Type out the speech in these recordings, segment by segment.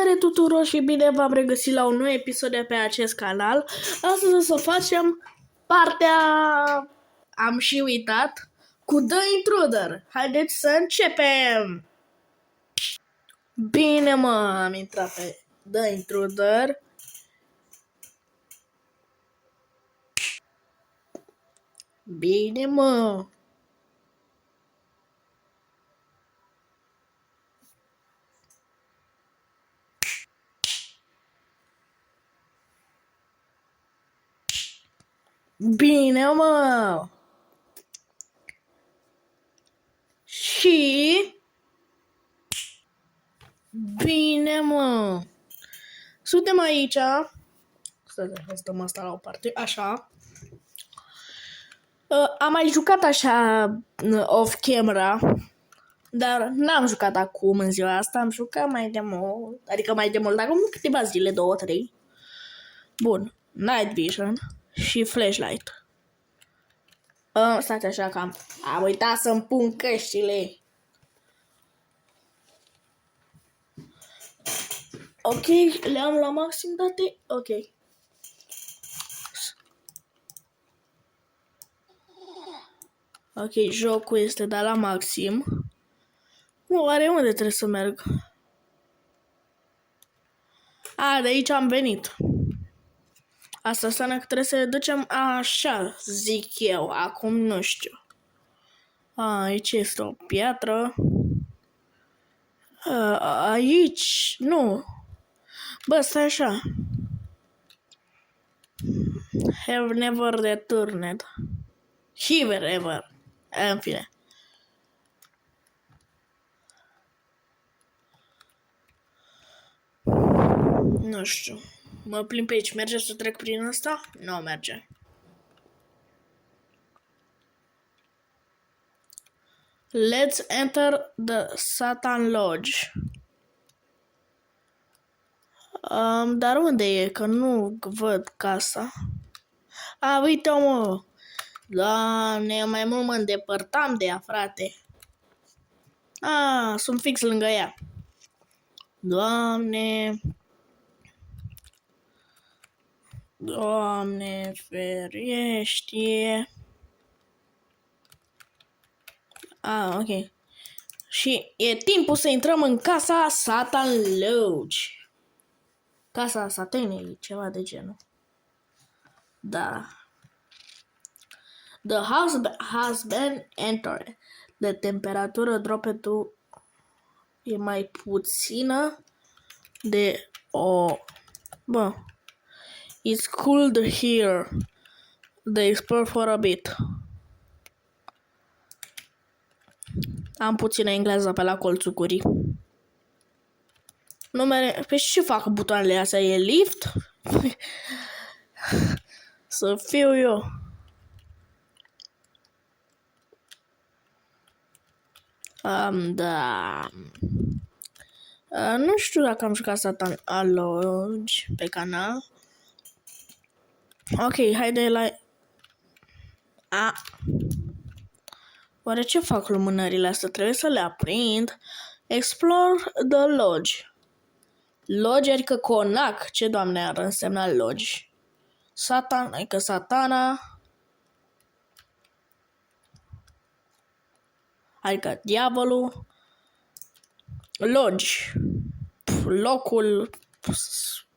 Salutare tuturor și bine v-am regăsit la un nou episod de pe acest canal. Astăzi o să facem partea... am și uitat, cu The Intruder. Haideți să începem! Bine mă, am intrat pe The Intruder. Bine mă! Bine mă! Și... bine mă! Suntem aici. Să stăm asta la o parte, așa. Am mai jucat așa off-camera, dar n-am jucat acum în ziua asta, am jucat mai de mult, adică mai de mult, acum câteva zile, 2-3. Bun, Night Vision și Flashlight. Stați așa că am uitat să-mi pun căștile. Ok, le-am la maxim date, ok. Ok, jocul este dat la maxim. Oare unde trebuie să merg? A, de aici am venit. Asta înseamnă că trebuie să le ducem așa, zic eu. Acum nu știu. Aici este o piatră. Aici, nu. Bă, stai așa. Have never returned. Have ever. În fine. Nu știu. Mă plimb pe aici. Merge să trec prin asta? Nu merge. Let's enter the Satan Lodge. Dar unde e? Că nu văd casa. Uite-o, mă. Doamne, mai mult mă îndepărtam de ea, frate. Sunt fix lângă ea. Doamne. Doamne, ferește. Ok. Și e timpul să intrăm în casa Satan Lodge. Casa satanei, ceva de genul. Da. The house has been entered. De temperatură dropetul e mai puțină de o... Bă. It's cold here. They explore for a bit. Am puțină engleză pe la colțul gurii. Numere... Pe ce fac butoanele astea? E lift? Să fiu eu. Da. Nu știu dacă am jucat Satan Lodge pe canal. Ok, haide la... Oare ce fac lumânările astea? Trebuie să le aprind. Explore the Lodge. Lodge, adică conac. Ce doamne ar însemna Lodge? Satan, adică satana. Adică diavolul. Lodge. Locul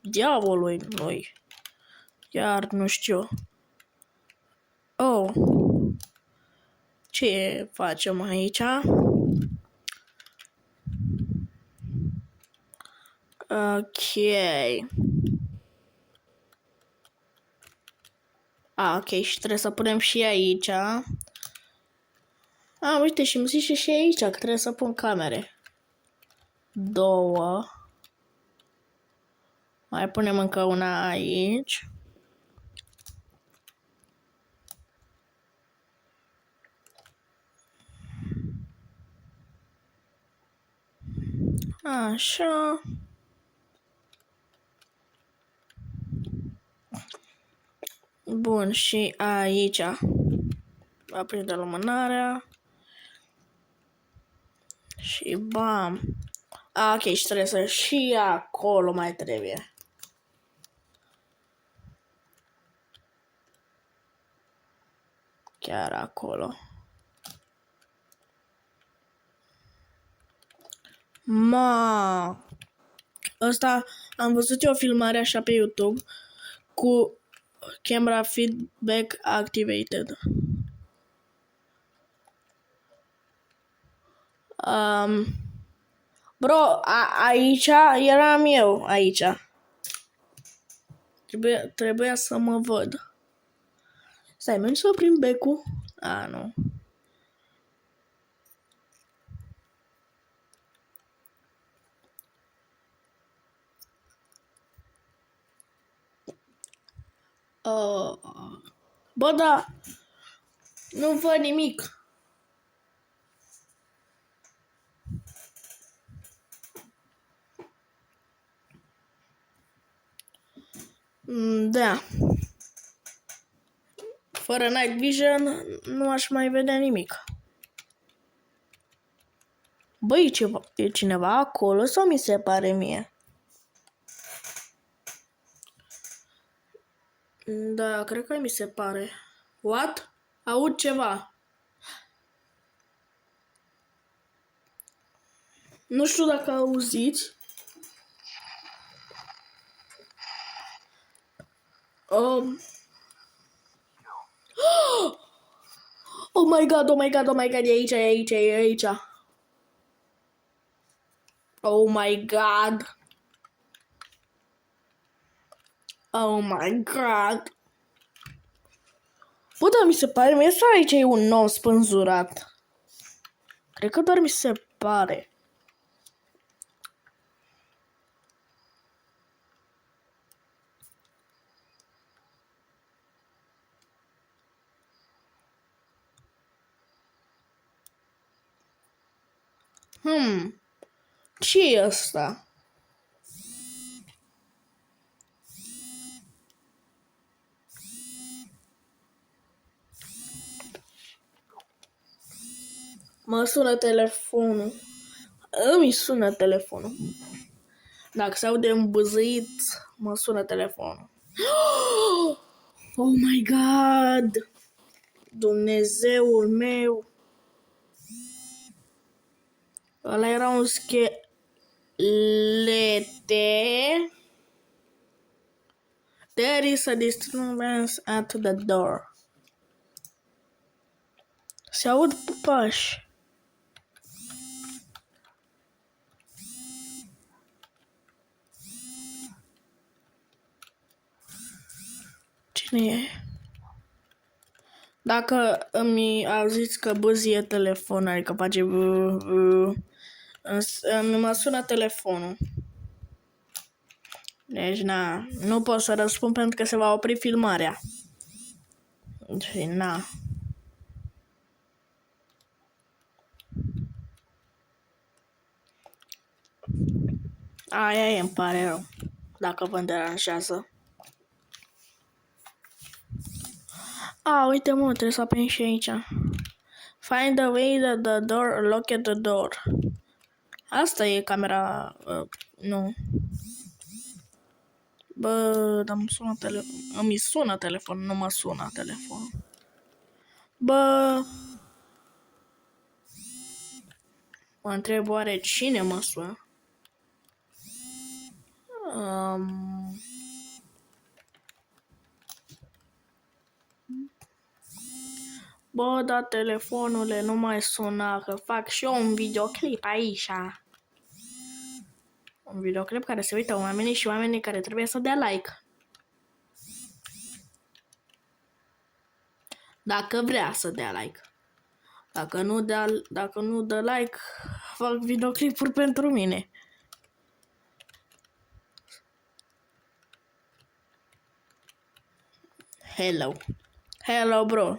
diavolului noi. Iar nu știu. Oh. Ce facem aici? Ok. Ok, și trebuie să punem și aici. Uite, și îmi zice și aici că trebuie să pun camere. 2. Mai punem încă una aici. Așa. Bun, și aici aprinde lumânarea. Și bam. Ok, și trebuie să și acolo mai trebuie. Chiar acolo. Ăsta am văzut eu o filmare așa pe YouTube cu camera feedback activated. Bro, aici eram eu, aici. Trebuia să mă văd. Stai, mergi să oprim becul? Nu. Bă, da, nu văd nimic. Da. Fără night vision nu aș mai vedea nimic. Băi, e cineva acolo sau mi se pare mie? Da, cred că mi se pare. What? Aud ceva. Nu știu dacă auziți. Oh my god, oh my god, oh my god, e aici, e aici, e aici. Oh my god. Oh my god. Bă, dar mi se pare, mie sau aici e un nou spânzurat? Cred că doar mi se pare. Ce e ăsta? Mă sună telefonul. Îmi sună telefonul. Dacă se aude îmbâzâit, mă sună telefonul. Oh my god! Dumnezeul meu! Ăla era un schelete. There is a disturbance at the door. Se aud pași. Cine e? Dacă îmi auziți că bâzie telefon, adică face mă sună telefonul. Deci, nu pot să răspund pentru că se va opri filmarea. Și Aia e, îmi pare rău, dacă vă deranjează. Uite mă, trebuie să aprind și aici. Find a way that the door, lock at the door. Asta e camera, nu. Bă, dar îmi sună telefon, nu mă sună telefon. Bă, mă întreb oare cine mă sună? Bă, da, telefonule, nu mai suna, că fac și eu un videoclip aici. Un videoclip care se uită oamenii și oamenii care trebuie să dea like. Dacă vrea să dea like. Dacă nu dă like, fac videoclipuri pentru mine. Hello. Hello, bro.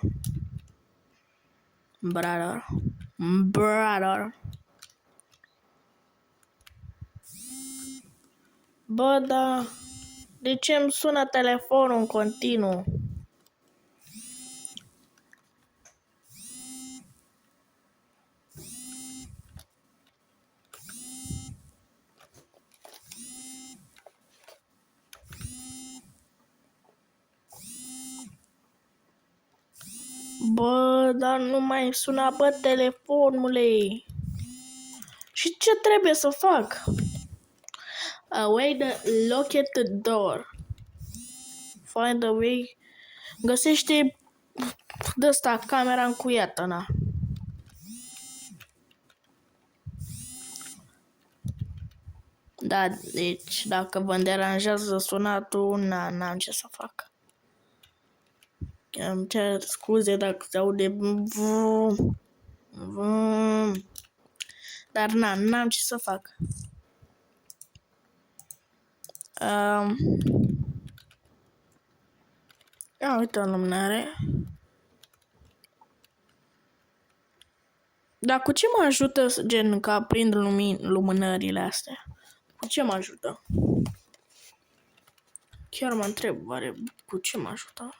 Brother. Bă, da. De ce îmi sună telefonul în continuu? Bă, dar nu mai suna pe telefonule. Și ce trebuie să fac? Away the locked door. Find a way. Găsește de-asta camera încuiată, na. Da, deci dacă vă deranjează sunatul, n-am ce să fac. Îmi cer scuze dacă se aude dar n-am ce să fac. Ia uite o lumânare. Dar cu ce mă ajută, gen, că aprind lumânările astea? Cu ce mă ajută? Chiar mă întreb, oare cu ce mă ajută?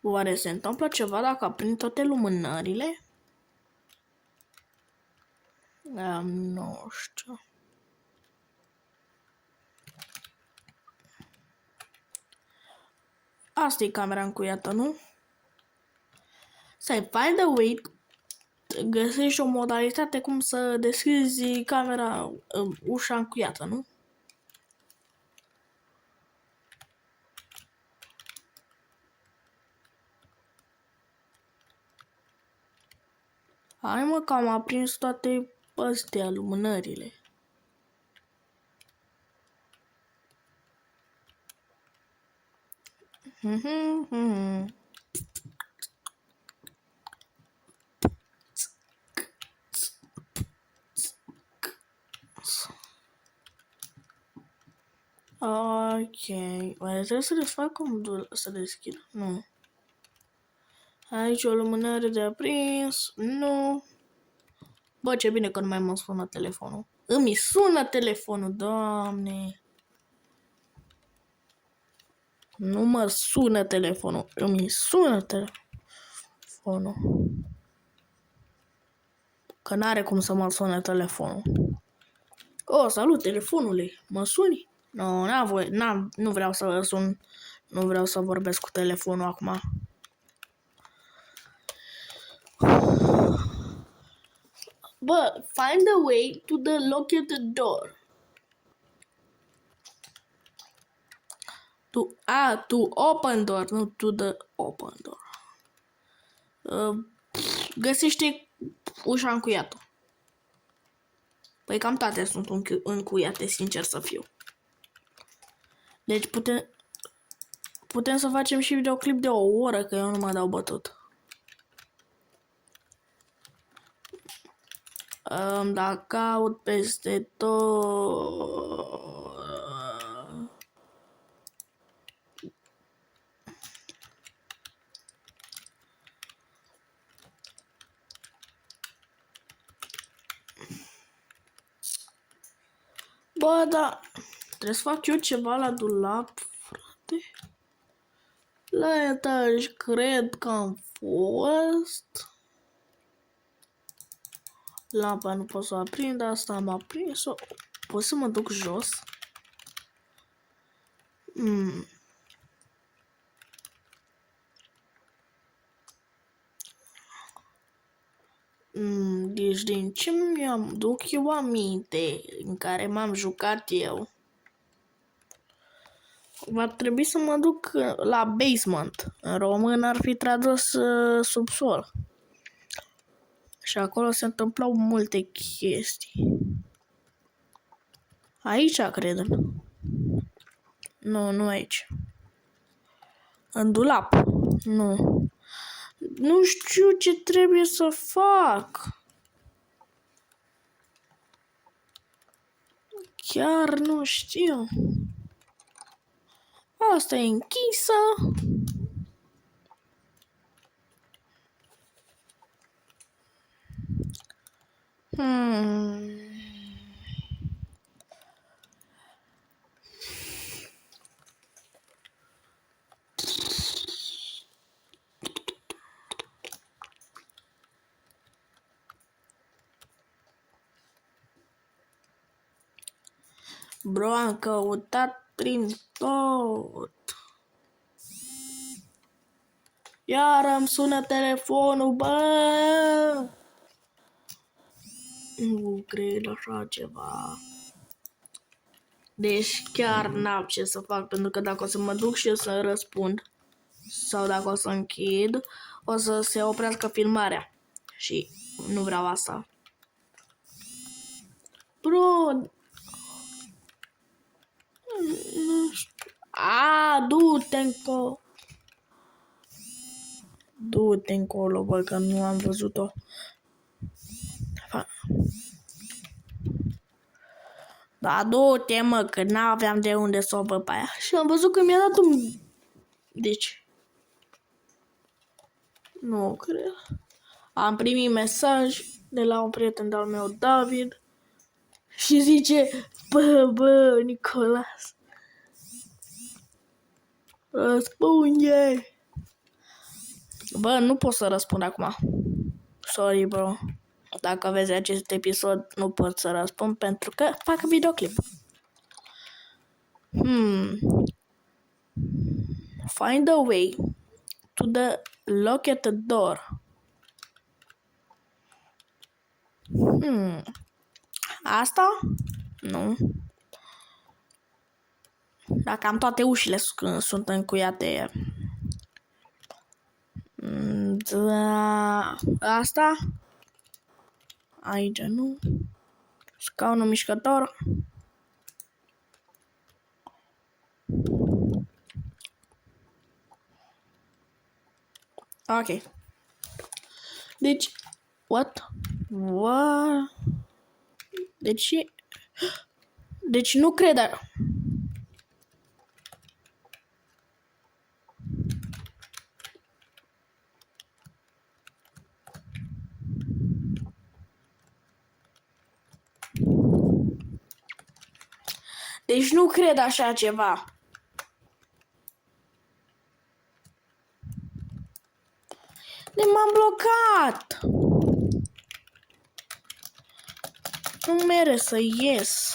Oare se întâmplă ceva dacă aprind toate lumânările? Nu știu. Asta e camera încuiată, nu? Să-i find a way, găsești o modalitate cum să deschizi camera, ușa încuiată, nu? Hai mă, că am aprins toate astea, lumânările. Ok, oare trebuie să desfac cum să deschid? Nu. Aici o lumânare de aprins. Nu. Bă, ce bine că nu mai mă sună telefonul. Îmi sună telefonul, Doamne. Nu mă sună telefonul. Îmi sună telefonul. Că n-are cum să mă sună telefonul. Oh, salut, telefonule. Mă suni? Nu vreau să sun. Nu vreau să vorbesc cu telefonul acum. Bă, find a way to the locked door. To open door, nu to the open door. Găsește ușa încuiată. Păi cam toate sunt încuiate, sincer să fiu. Deci putem să facem și videoclip de o oră, că eu nu mă dau bătut. Dacă caut peste tot... Bă, da, trebuie să fac eu ceva la dulap, frate. La etaj cred că am fost. Lampa nu pot să o aprind, asta am aprins-o. Pot să mă duc jos? Deci din ce mi-am duc eu aminte în care m-am jucat eu, va trebui să mă duc la basement. În român ar fi tradus subsol. Și acolo se întâmplau multe chestii. Aici, cred. Nu aici. În dulap. Nu. Nu știu ce trebuie să fac. Chiar nu știu. Asta e închisă. Bro, am căutat prin tot. Iar îmi sună telefonul, bă! Nu cred așa ceva. Deci chiar n-am ce să fac, pentru că dacă o să mă duc și eu să răspund, sau dacă o să închid, o să se oprească filmarea. Și nu vreau asta. Bro! Nu știu. Du-te încolo. Du-te încolo, bă, că nu am văzut-o. Da, du-te, mă, că n-aveam de unde să o văd pe aia. Și am văzut că mi-a dat un... Deci... Nu cred. Am primit mesaj de la un prieten de-al meu, David. Și zice, bă, Nicolas. Răspunde! Bă, nu pot să răspund acum. Sorry, bro. Dacă vezi acest episod, nu pot să răspund pentru că fac videoclip. Find a way to the lock at the door. Asta? Nu. Dacă am toate ușile sunt încuiate. Da. Asta? Aici nu. Scaunul mișcător. Ok. Deci, what? Deci nu cred. Deci nu cred așa ceva. De m-am blocat. Nu mere să ies.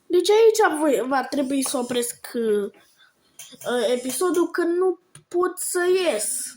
Deci aici va trebui să opresc episodul, că nu pot să ies.